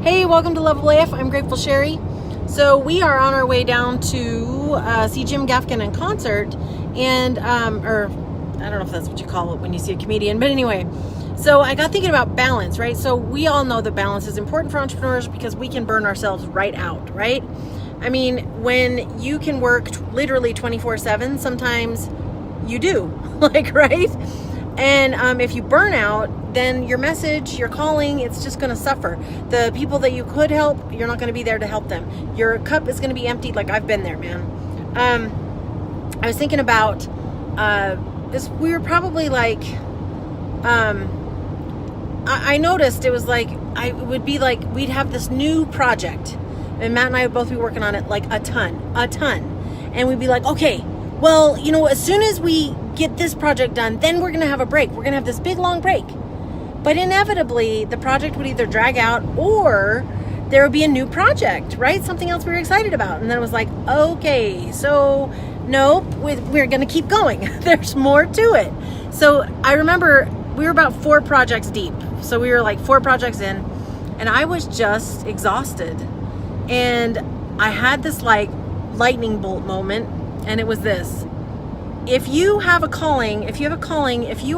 Hey, welcome to Loveable AF. I'm Grateful Sherry. So we are on our way down to see Jim Gaffigan in concert, and or I don't know if that's what you call it when you see a comedian, but anyway. So I got thinking about balance, right? So we all know that balance is important for entrepreneurs because we can burn ourselves right out, right? I mean, when you can work literally 24/7, sometimes you do, like, right? And if you burn out, then your message, your calling, it's just going to suffer. The people that you could help, you're not going to be there to help them. Your cup is going to be emptied. Like, I've been there, man. I was thinking about this. We were probably like, I noticed it was like, it would be like, we'd have this new project, and Matt and I would both be working on it like a ton. And we'd be like, okay, well, you know, as soon as we get this project done, then we're going to have a break. We're going to have this big long break. But inevitably, the project would either drag out or there would be a new project, right? Something else we were excited about. And then it was like, okay, so nope, we're going to keep going. There's more to it. So I remember we were about 4 projects deep. So we were like 4 projects in, and I was just exhausted. And I had this like lightning bolt moment, and it was this. If you have a calling, if you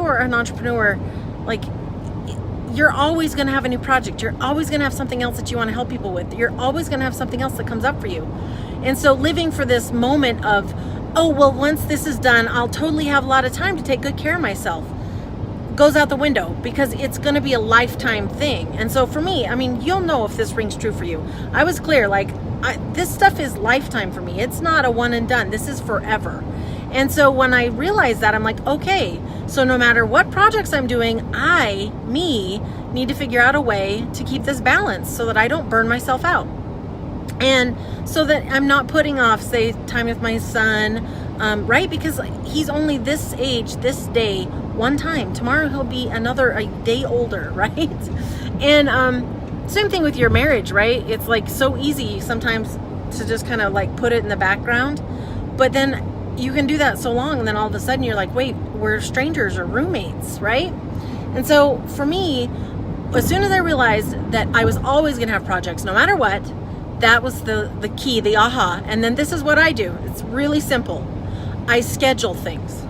are an entrepreneur, like, you're always going to have a new project. You're always going to have something else that you want to help people with. You're always going to have something else that comes up for you. And so living for this moment of, oh, well, once this is done, I'll totally have a lot of time to take good care of myself, goes out the window, because it's going to be a lifetime thing. And so for me, I mean, you'll know if this rings true for you. I was clear, like, this stuff is lifetime for me. It's not a one and done. This is forever. And so when I realized that, I'm like, okay, so no matter what projects I'm doing, me, need to figure out a way to keep this balance so that I don't burn myself out. And so that I'm not putting off, say, time with my son, right? Because he's only this age, this day, one time. Tomorrow he'll be a day older, right? And same thing with your marriage, right? It's like so easy sometimes to just kind of like put it in the background, but then you can do that so long, and then all of a sudden you're like, wait, we're strangers or roommates, right? And so for me, as soon as I realized that I was always going to have projects, no matter what, that was the key, the aha. And then this is what I do. It's really simple. I schedule things.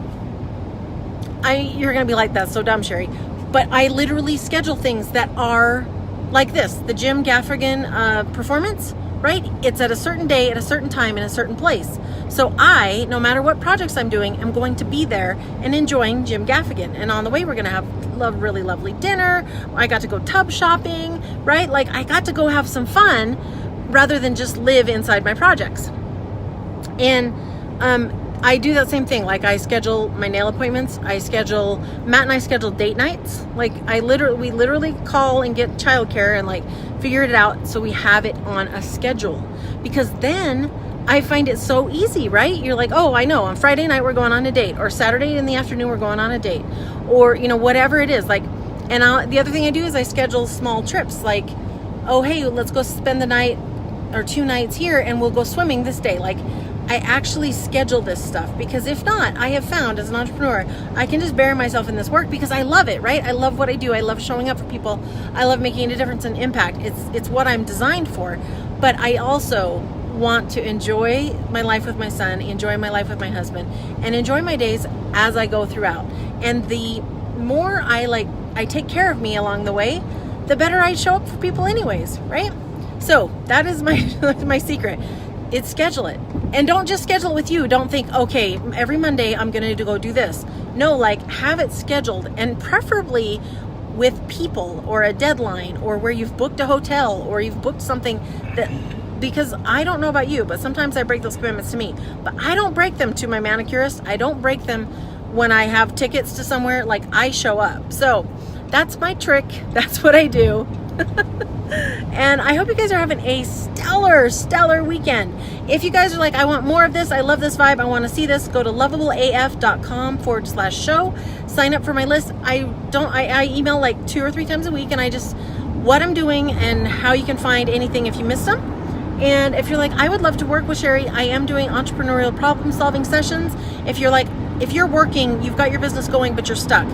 You're going to be like, that's so dumb, Sherry. But I literally schedule things that are like this. The Jim Gaffigan performance, right? It's at a certain day, at a certain time, in a certain place. So no matter what projects I'm doing, I'm going to be there and enjoying Jim Gaffigan. And on the way, we're going to have really lovely dinner. I got to go tub shopping, right? Like, I got to go have some fun rather than just live inside my projects. And I do that same thing. Like, I schedule my nail appointments. Matt and I schedule date nights. Like, we literally call and get childcare and like figure it out so we have it on a schedule. Because then I find it so easy, right? You're like, oh, I know, on Friday night we're going on a date, or Saturday in the afternoon we're going on a date, or, you know, whatever it is. Like, and the other thing I do is I schedule small trips, like, oh, hey, let's go spend the night or 2 nights here, and we'll go swimming this day. Like, I actually schedule this stuff, because if not, I have found as an entrepreneur, I can just bury myself in this work because I love it, right? I love what I do. I love showing up for people. I love making a difference and impact. It's what I'm designed for. But I also want to enjoy my life with my son, enjoy my life with my husband, and enjoy my days as I go throughout. And the more I take care of me along the way, the better I show up for people anyways, right? So that is my secret. It's schedule it. And don't just schedule it with you. Don't think, okay, every Monday I'm going to go do this. No, like, have it scheduled, and preferably with people or a deadline, or where you've booked a hotel or you've booked something that, because I don't know about you, but sometimes I break those commitments to me, but I don't break them to my manicurist. I don't break them when I have tickets to somewhere. Like, I show up. So that's my trick. That's what I do. And I hope you guys are having a stellar weekend. If you guys are like, I want more of this, I love this vibe, I want to see this, go to loveableaf.com/show, sign up for my list. I email like 2 or 3 times a week, and what I'm doing and how you can find anything if you missed them. And if you're like, I would love to work with Sherry, I am doing entrepreneurial problem solving sessions. If you're like, if you're working, you've got your business going, but you're stuck.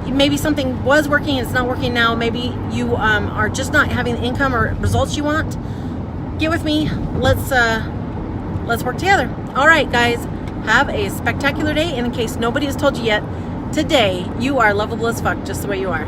Maybe something was working and it's not working now. Maybe you are just not having the income or results you want. Get with me. Let's work together. All right, guys, have a spectacular day. And in case nobody has told you yet, today you are lovable as fuck, just the way you are.